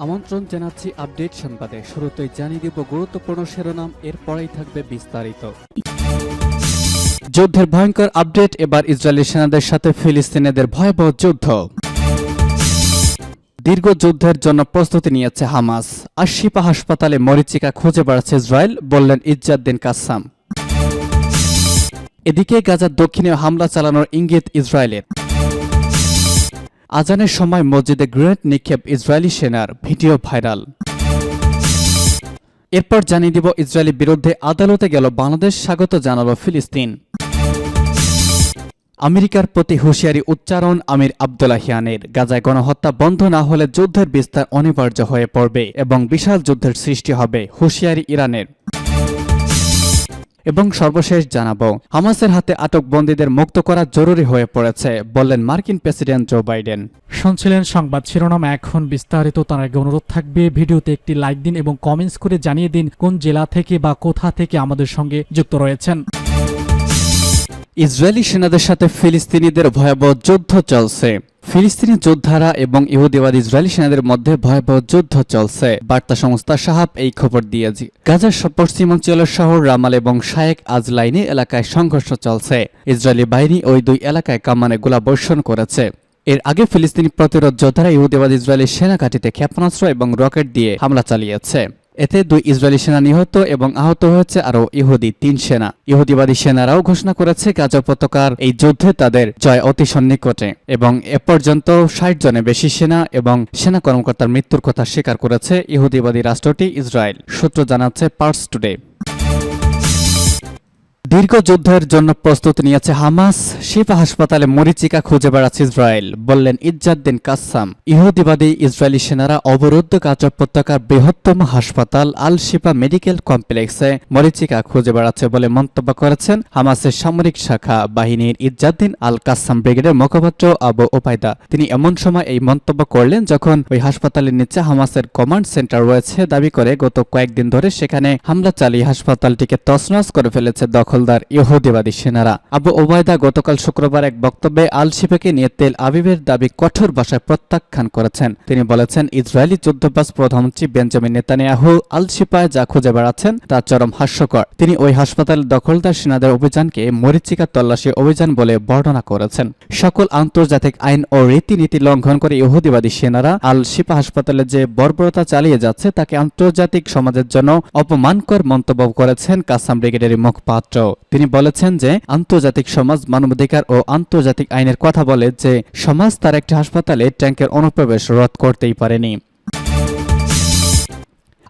আমন্ত্রণ জানাচ্ছি আপডেট সংবাদে। শুরুতেই জানিয়ে দিব গুরুত্বপূর্ণ শিরোনাম, এরপরেই থাকবে বিস্তারিত। যুদ্ধের ভয়ঙ্কর আপডেট, এবার ইসরায়েলি সেনাদের সাথে ফিলিস্তিনিদের ভয়াবহ যুদ্ধ। দীর্ঘ যুদ্ধের জন্য প্রস্তুতি নিয়েছে হামাস। আশিফা হাসপাতালে মরীচিকা খুঁজে বেড়াচ্ছে ইসরায়েল, বললেন ইজ্জাদ্দিন কাসসাম। এদিকে গাজার দক্ষিণে হামলা চালানোর ইঙ্গিত ইসরায়েলের। আজানের সময় মসজিদে গ্রেনেড নিক্ষেপ ইসরায়েলি সেনার, ভিডিও ভাইরাল। এরপর জানিয়ে দিব ইসরায়েলের বিরুদ্ধে আদালতে গেল বাংলাদেশ, স্বাগত জানালো ফিলিস্তিন। আমেরিকার প্রতি হুঁশিয়ারি উচ্চারণ আমির আব্দুল্লাহিয়ানের। গাজায় গণহত্যা বন্ধ না হলে যুদ্ধের বিস্তার অনিবার্য হয়ে পড়বে এবং বিশাল যুদ্ধের সৃষ্টি হবে, হুঁশিয়ারি ইরানের। এবং সর্বশেষ জানাবো, হামাসের হাতে আটক বন্দীদের মুক্ত করা জরুরি হয়ে পড়েছে, বললেন মার্কিন প্রেসিডেন্ট জো বাইডেন। শুনছিলেন সংবাদ শিরোনাম, এখন বিস্তারিত। তার আগে অনুরোধ থাকবে ভিডিওতে একটি লাইক দিন এবং কমেন্টস করে জানিয়ে দিন কোন জেলা থেকে বা কোথা থেকে আমাদের সঙ্গে যুক্ত রয়েছেন। ইসরায়েলি সেনাদের সাথে ফিলিস্তিনিদের ভয়াবহ যুদ্ধ চলছে। ফিলিস্তিনি যোদ্ধারা এবং ইহুদিবাদী ইসরায়েলি সেনাদের মধ্যে ভয়াবহ যুদ্ধ চলছে, বার্তা সংস্থা সাহাব এই খবর দিয়েছে। গাজার পশ্চিমাঞ্চলের শহর রামাল এবং শায়েক আজলাইনি এলাকায় সংঘর্ষ চলছে। ইসরায়েলি বাহিনী ওই দুই এলাকায় কামানে গোলাবর্ষণ করেছে। এর আগে ফিলিস্তিনি প্রতিরোধ যোদ্ধারা ইহুদিবাদী ইসরায়েলি সেনা ঘাঁটিতে ক্ষেপণাস্ত্র এবং রকেট দিয়ে হামলা চালিয়েছে। এতে দুই ইসরায়েলি সেনা নিহত এবং আহত হয়েছে আরও ইহুদি 3 সেনা। ইহুদিবাদী সেনারাও ঘোষণা করেছে গাজা উপত্যকার এই যুদ্ধে তাদের জয় অতি সন্নিকটে এবং এ পর্যন্ত 60 জনের বেশি সেনা এবং সেনা কর্মকর্তার মৃত্যুর কথা স্বীকার করেছে ইহুদিবাদী রাষ্ট্রটি ইসরায়েল, সূত্র জানাচ্ছে পার্স টুডে। দীর্ঘ যুদ্ধের জন্য প্রস্তুতি নিয়েছে হামাস। শিফা হাসপাতালে মরীচিকা খুঁজে বেড়াচ্ছে ইসরায়েল, বললেন ইজ্জাদ্দিন কাসসাম। ইহুদিবাদী ইসরায়েলি সেনারা অবরুদ্ধ গাজা উপত্যকার বৃহত্তম হাসপাতাল আল শিফা মেডিকেল কমপ্লেক্সে মরীচিকা খুঁজে বেড়াচ্ছে বলে মন্তব্য করেছেন হামাসের সামরিক শাখা বাহিনীর ইজ্জাদ্দিন আল কাসসাম ব্রিগেডের মুখপাত্র আবু ওবায়দা। তিনি এমন সময় এই মন্তব্য করলেন যখন ওই হাসপাতালের নিচে হামাসের কমান্ড সেন্টার রয়েছে, দাবি করে গত কয়েকদিন ধরে সেখানে হামলা চালিয়ে হাসপাতালটিকে তছনছ করে ফেলেছে দখলদার ইহুদিবাদী সেনারা। আবু ওবায়দা গতকাল শুক্রবার এক বক্তব্যে আল শিফাকে নিয়ে তেল আবিবের দাবি কঠোর ভাষায় প্রত্যাখ্যান করেছেন। তিনি বলেছেন, ইসরায়েলি যুদ্ধবাজ প্রধানমন্ত্রী বেঞ্জামিন নেতানিয়াহু আল শিফায় যা খুঁজে বেড়াচ্ছেন তা চরম হাস্যকর। তিনি ওই হাসপাতালের দখলদার সেনাদের অভিযানকে মরীচিকা তল্লাশি অভিযান বলে বর্ণনা করেছেন। সকল আন্তর্জাতিক আইন ও রীতিনীতি লঙ্ঘন করে ইহুদিবাদী সেনারা আল শিফা হাসপাতালে যে বর্বরতা চালিয়ে যাচ্ছে তাকে আন্তর্জাতিক সমাজের জন্য অপমানকর মন্তব্য করেছেন কাসসাম ব্রিগেডের মুখপাত্র। তিনি বলেছেন যে আন্তর্জাতিক সমাজ মানবাধিকার ও আন্তর্জাতিক আইনের কথা বলে যে সমাজ তার একটি হাসপাতালে ট্যাঙ্কের অনুপ্রবেশ রোধ করতেই পারেনি।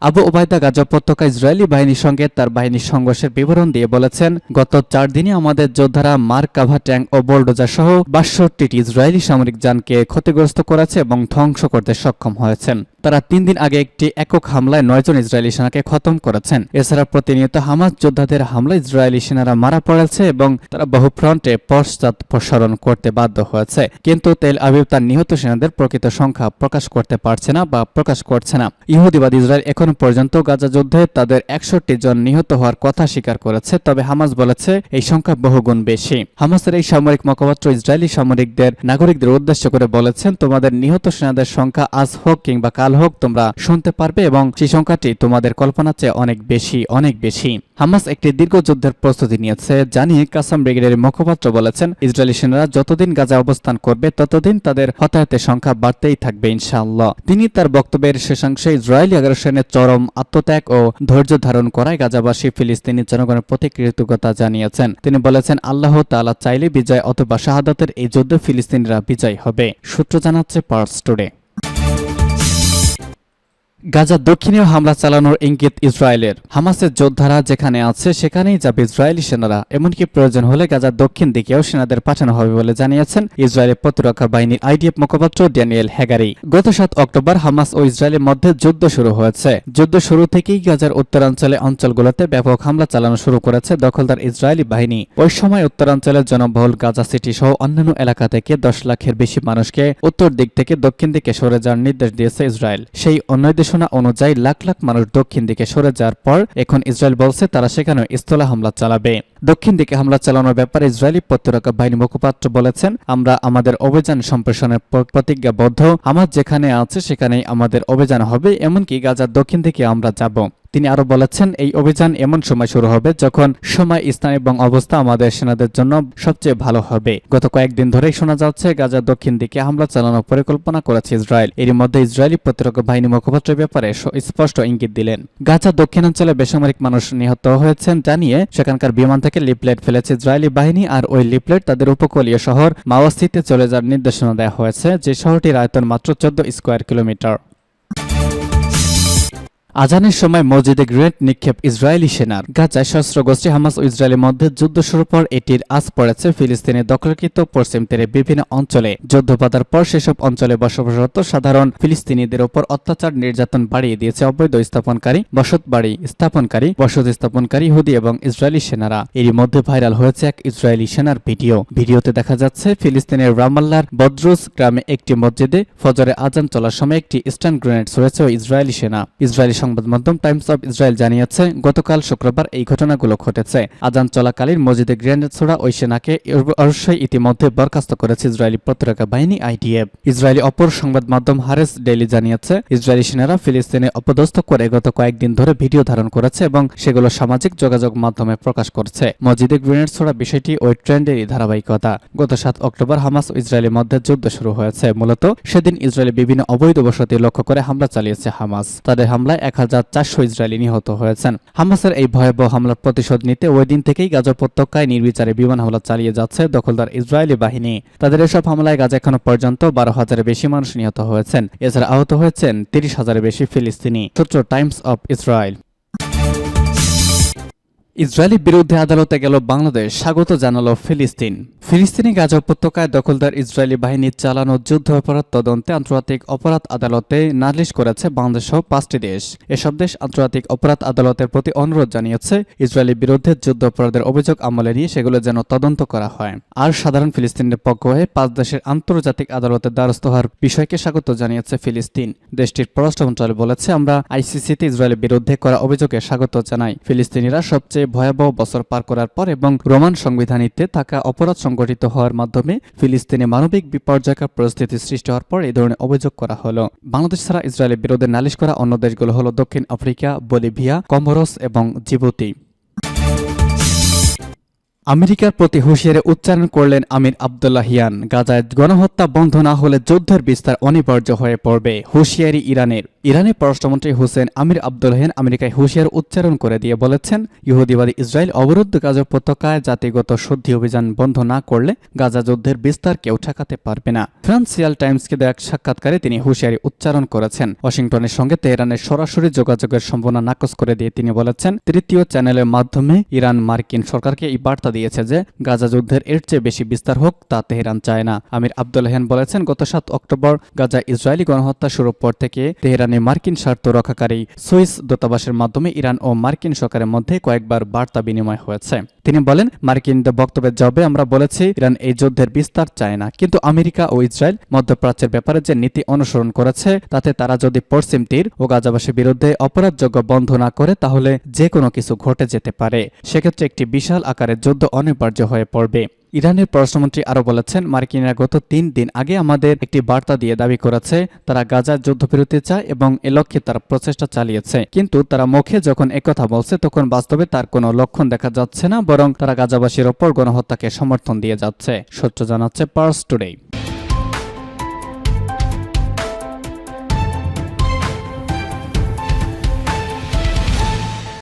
আবু ওবায়দা গাজা উপত্যকা ইসরায়েলি বাহিনীর সঙ্গে তার বাহিনীর সংঘর্ষের বিবরণ দিয়ে বলেছেন, গত 4 দিনে আমাদের যোদ্ধারা মার্কাভা ট্যাঙ্ক ও বোল্ডোজার সহ 62টি ইসরায়েলি সামরিক যানকে ক্ষতিগ্রস্ত করেছে এবং ধ্বংস করতে সক্ষম হয়েছেন। তারা 3 দিন আগে একটি একক হামলায় 9 জন ইসরায়েলি সেনাকে খতম করেছেন। এছাড়া প্রতিনিয়ত হামাস যোদ্ধাদের হামলায় ইসরায়েলি সেনারা মারা পড়েছে এবং তারা বহু ফ্রন্টে পশ্চাৎপসরণ করতে বাধ্য হয়েছে। কিন্তু তেল আবিব তার নিহত সেনাদের প্রকৃত সংখ্যা প্রকাশ করতে পারছে না বা প্রকাশ করছে না। ইহুদিবাদী ইসরায়েল এখনো পর্যন্ত গাজা যুদ্ধে তাদের 61 জন নিহত হওয়ার কথা স্বীকার করেছে, তবে হামাস বলেছে এই সংখ্যা বহুগুণ বেশি। হামাসের এই সামরিক মুখপাত্র ইসরায়েলি নাগরিকদের উদ্দেশ্য করে বলেছেন, তোমাদের নিহত সেনাদের সংখ্যা আজ হোক কিংবা কাল হোক তোমরা শুনতে পারবে এবং সেই সংখ্যাটি তোমাদের কল্পনার চেয়ে অনেক বেশি, অনেক বেশি। হামাস একটি দীর্ঘ যুদ্ধের প্রস্তুতি নিয়েছে জানিয়ে কাসসাম ব্রিগেডের মুখপাত্র বলেছেন, ইসরায়েলি সেনারা যতদিন গাজা অবস্থান করবে ততদিন তাদের হতাহতের সংখ্যা বাড়তেই থাকবে ইনশাআল্লাহ। তিনি তার বক্তব্যের শেষাংশে ইসরায়েলি আগ্রাসনের চরম আত্মত্যাগ ও ধৈর্য ধারণ করায় গাজাবাসী ফিলিস্তিনি জনগণের প্রতি কৃতজ্ঞতা জানিয়েছেন। তিনি বলেছেন, আল্লাহ তাআলা চাইলে বিজয় অথবা শাহাদাতের এই যুদ্ধে ফিলিস্তিনিরা বিজয় হবে, সূত্র জানাচ্ছে পার্স টুডে। গাজা দক্ষিণেও হামলা চালানোর ইঙ্গিত ইসরায়েলের। হামাসের যোদ্ধারা যেখানে আছে সেখানেই যাবে ইসরায়েলি সেনারা, এমনকি প্রয়োজন হলে গাজার দক্ষিণ দিকেও সেনাদের পাঠানো হবে বলে জানিয়েছেন ইসরায়েলের প্রতিরক্ষা বাহিনীর আইডিএফ মুখপাত্র ড্যানিয়েল হ্যাগারি। গত 7 অক্টোবর হামাস ও ইসরায়েলের মধ্যে যুদ্ধ শুরু হয়েছে। যুদ্ধ শুরু থেকেই গাজার অঞ্চলগুলোতে ব্যাপক হামলা চালানো শুরু করেছে দখলদার ইসরায়েলি বাহিনী। ওই সময় উত্তরাঞ্চলের জনবহুল গাজা সিটি সহ অন্যান্য এলাকা থেকে 10 লাখের বেশি মানুষকে উত্তর দিক থেকে দক্ষিণ দিকে সরে যাওয়ার নির্দেশ দিয়েছে ইসরায়েল। সেই নির্দেশনা নির্দেশনা অনুযায়ী লাখ লাখ মানুষ দক্ষিণ দিকে সরে যাওয়ার পর এখন ইসরায়েল বলছে তারা সেখানে স্থলে হামলা চালাবে। দক্ষিণ দিকে হামলা চালানোর ব্যাপারে ইসরায়েলি প্রতিরক্ষা বাহিনী মুখপাত্র বলেছেন, আমরা আমাদের অভিযান সম্প্রসারণের প্রতিজ্ঞাবদ্ধ। হামাস যেখানে আছে সেখানেই আমাদের অভিযান হবে, এমনকি গাজার দক্ষিণ দিকে আমরা যাব। তিনি আরো বলেছেন, এই অভিযান এমন সময় শুরু হবে যখন সময়, স্থান এবং অবস্থা আমাদের সেনাদের জন্য সবচেয়ে ভালো হবে। গত কয়েকদিন ধরেই শোনা যাচ্ছে গাজার দক্ষিণ দিকে হামলা চালানোর পরিকল্পনা করেছে ইসরায়েল। এর মধ্যে ইসরায়েলি প্রতিরক্ষা বাহিনী মুখপাত্রের ব্যাপারে স্পষ্ট ইঙ্গিত দিলেন। গাজার দক্ষিণাঞ্চলে বেসামরিক মানুষ নিহত হয়েছেন জানিয়ে সেখানকার বিমান থেকে লিফলেট ফেলেছে ইসরায়েলি বাহিনী, আর ওই লিফলেট তাদের উপকূলীয় শহর মাওয়াসিতে চলে যাওয়ার নির্দেশনা দেওয়া হয়েছে, যে শহরটির আয়তন মাত্র 14 স্কয়ার কিলোমিটার। আজানের সময় মসজিদে গ্রেনেড নিক্ষেপ ইসরায়েলি সেনার। গাজায় সশস্ত্র গোষ্ঠী হামাস ও ইসরায়েলের মধ্যে যুদ্ধ শুরুর পর এটির আঁচ পড়েছে ফিলিস্তিনের দখলকৃত পশ্চিম তীরের বিভিন্ন অঞ্চলে। যুদ্ধ বাধার পর সেসব অঞ্চলে বসবাসরত সাধারণ ফিলিস্তিনিদের ওপর অত্যাচার নির্যাতন বাড়িয়ে দিয়েছে অবৈধ স্থাপনকারী, বসতি স্থাপনকারী ইহুদি এবং ইসরায়েলি সেনারা। এরই মধ্যে ভাইরাল হয়েছে এক ইসরায়েলি সেনার ভিডিওতে দেখা যাচ্ছে ফিলিস্তিনের রামাল্লার বদরুস গ্রামে একটি মসজিদে ফজরে আজান চলার সময় একটি স্ট্যান্ড গ্রেনেড ছুড়েছে ওই ইসরায়েলি সেনা। ইসরায়েলি সংবাদ মাধ্যম টাইমস অব ইসরায়েল জানিয়েছে, গতকাল শুক্রবার এই ঘটনাগুলো ঘটেছে। আজান চলাকালীন মসজিদে গ্রেনেড ছোড়া ওই সেনাকে অবশ্যই ইতিমধ্যে বরখাস্ত করেছে ইসরায়েলি প্রতিরক্ষা বাহিনী IDF। ইসরায়েলি অপর সংবাদ মাধ্যম হারেস ডেইলি জানিয়েছে, ইসরায়েলি সেনারা ফিলিস্তিনে অপদস্থ করে গত কয়েকদিন ধরে ভিডিও ধারণ করেছে এবং সেগুলো সামাজিক যোগাযোগ মাধ্যমে প্রকাশ করছে। মসজিদে গ্রেনেড ছোড়া বিষয়টি ওই ট্রেন্ডেরই ধারাবাহিকতা। গত 7 অক্টোবর হামাস ও ইসরায়েলের মধ্যে যুদ্ধ শুরু হয়েছে। মূলত সেদিন ইসরায়েলের বিভিন্ন অবৈধ বসতি লক্ষ্য করে হামলা চালিয়েছে হামাস। তাদের হামলায় 1400 ইসরায়েলি নিহত হয়েছেন। হামাসের এই ভয়াবহ হামলার প্রতিশোধ নিতে ওই দিন থেকেই গাজা উপত্যকায় নির্বিচারে বিমান হামলা চালিয়ে যাচ্ছে দখলদার ইসরায়েলি বাহিনী। তাদের এসব হামলায় গাজা এখনো পর্যন্ত 12,000-এর বেশি মানুষ নিহত হয়েছেন। এছাড়া আহত হয়েছেন 30,000-এর বেশি ফিলিস্তিনি। সূত্র টাইমস অব ইসরায়েল। ইসরায়েলের বিরুদ্ধে আদালতে গেল বাংলাদেশ, স্বাগত জানালো ফিলিস্তিনি গাজা উপত্যকায় দখলদার ইসরায়েলি বাহিনীর চালানো যুদ্ধ অপরাধ তদন্তে আন্তর্জাতিক অপরাধ আদালতে নালিশ করেছে বাংলাদেশ সহ 5টি দেশ। এসব দেশ আন্তর্জাতিক অপরাধ আদালতের প্রতি অনুরোধ জানিয়েছে ইসরায়েলের বিরুদ্ধে যুদ্ধ অপরাধের অভিযোগ আমলে নিয়ে সেগুলো যেন তদন্ত করা হয়। আর সাধারণ ফিলিস্তিনের পক্ষ হয়ে 5 দেশের আন্তর্জাতিক আদালতের দ্বারস্থ হওয়ার বিষয়কে স্বাগত জানিয়েছে ফিলিস্তিন। দেশটির পররাষ্ট্র মন্ত্রণালয় বলেছে, আমরা ICC-তে ইসরায়েলের বিরুদ্ধে করা অভিযোগে স্বাগত জানাই। ফিলিস্তিনিরা সবচেয়ে ভয়াবহ বছর পার করার পর এবং রোমান সংবিধানিতে থাকা অপরাধ সংগঠিত হওয়ার মাধ্যমে ফিলিস্তিনে মানবিক বিপর্যয়কর পরিস্থিতি সৃষ্টি হওয়ার পর এই ধরনের অভিযোগ করা হলো। বাংলাদেশ ছাড়া ইসরায়েলের বিরুদ্ধে নালিশ করা অন্য দেশগুলো হলো দক্ষিণ আফ্রিকা, বলিভিয়া, কমোরস এবং জিবুতি। আমেরিকার প্রতি হুঁশিয়ারি উচ্চারণ করলেন আমির আব্দুল্লাহিয়ান। গাজায় গণহত্যা বন্ধ না হলে যুদ্ধের বিস্তার অনিবার্য হয়ে পড়বে, হুঁশিয়ারি ইরানের পররাষ্ট্রমন্ত্রী হুসেন আমির আব্দুল্লাহিয়ান আমেরিকায় হুঁশিয়ার উচ্চারণ করে দিয়ে বলেছেন, ইহুদিবাদী ইসরায়েল অবরুদ্ধ গাজা উপত্যকায় জাতিগত শুদ্ধি অভিযান বন্ধ না করলে গাজা যুদ্ধের বিস্তার কেউ ঠেকাতে পারবে না। ফিনান্সিয়াল টাইমসকে দেওয়া এক সাক্ষাৎকারে তিনি হুঁশিয়ারি উচ্চারণ করেছেন। ওয়াশিংটনের সঙ্গে তেহরানের সরাসরি যোগাযোগের সম্ভাবনা নাকচ করে দিয়ে তিনি বলেছেন, তৃতীয় চ্যানেলের মাধ্যমে ইরান মার্কিন সরকারকে এই বার্তা দিয়েছে যে গাজা যুদ্ধের এর চেয়ে বেশি বিস্তার হোক তা তেহরান চায় না। আমির আব্দুল্লাহিয়ান বলেছেন, গত 7 অক্টোবর গাজা ইসরায়েলি গণহত্যা শুরুর পর থেকে তেহরানে মার্কিন স্বার্থ রক্ষাকারী সুইস দূতাবাসের মাধ্যমে ইরান ও মার্কিন সরকারের মধ্যে কয়েকবার বার্তা বিনিময় হয়েছে। তিনি বলেন, মার্কিনদের বক্তব্যের জবাবে আমরা বলেছি ইরান এই যুদ্ধের বিস্তার চায় না, কিন্তু আমেরিকা ও ইসরায়েল মধ্যপ্রাচ্যের ব্যাপারে যে নীতি অনুসরণ করেছে তাতে তারা যদি পশ্চিম তীর ও গাজাবাসীর বিরুদ্ধে অপরাধযোগ্য বন্ধ না করে তাহলে যে কোনো কিছু ঘটে যেতে পারে। সেক্ষেত্রে একটি বিশাল আকারের যুদ্ধ অনিবার্য হয়ে পড়বে। ইরানের পররাষ্ট্রমন্ত্রী আরও বলেছেন, মার্কিনরা গত 3 দিন আগে আমাদের একটি বার্তা দিয়ে দাবি করেছে তারা গাজার যুদ্ধবিরতি চায় এবং এ লক্ষ্যে তারা প্রচেষ্টা চালিয়েছে, কিন্তু তারা মুখে যখন একথা বলছে তখন বাস্তবে তার কোনো লক্ষণ দেখা যাচ্ছে না, বরং তারা গাজাবাসীর ওপর গণহত্যাকে সমর্থন দিয়ে যাচ্ছে। সূত্র জানাচ্ছে পার্স টুডে।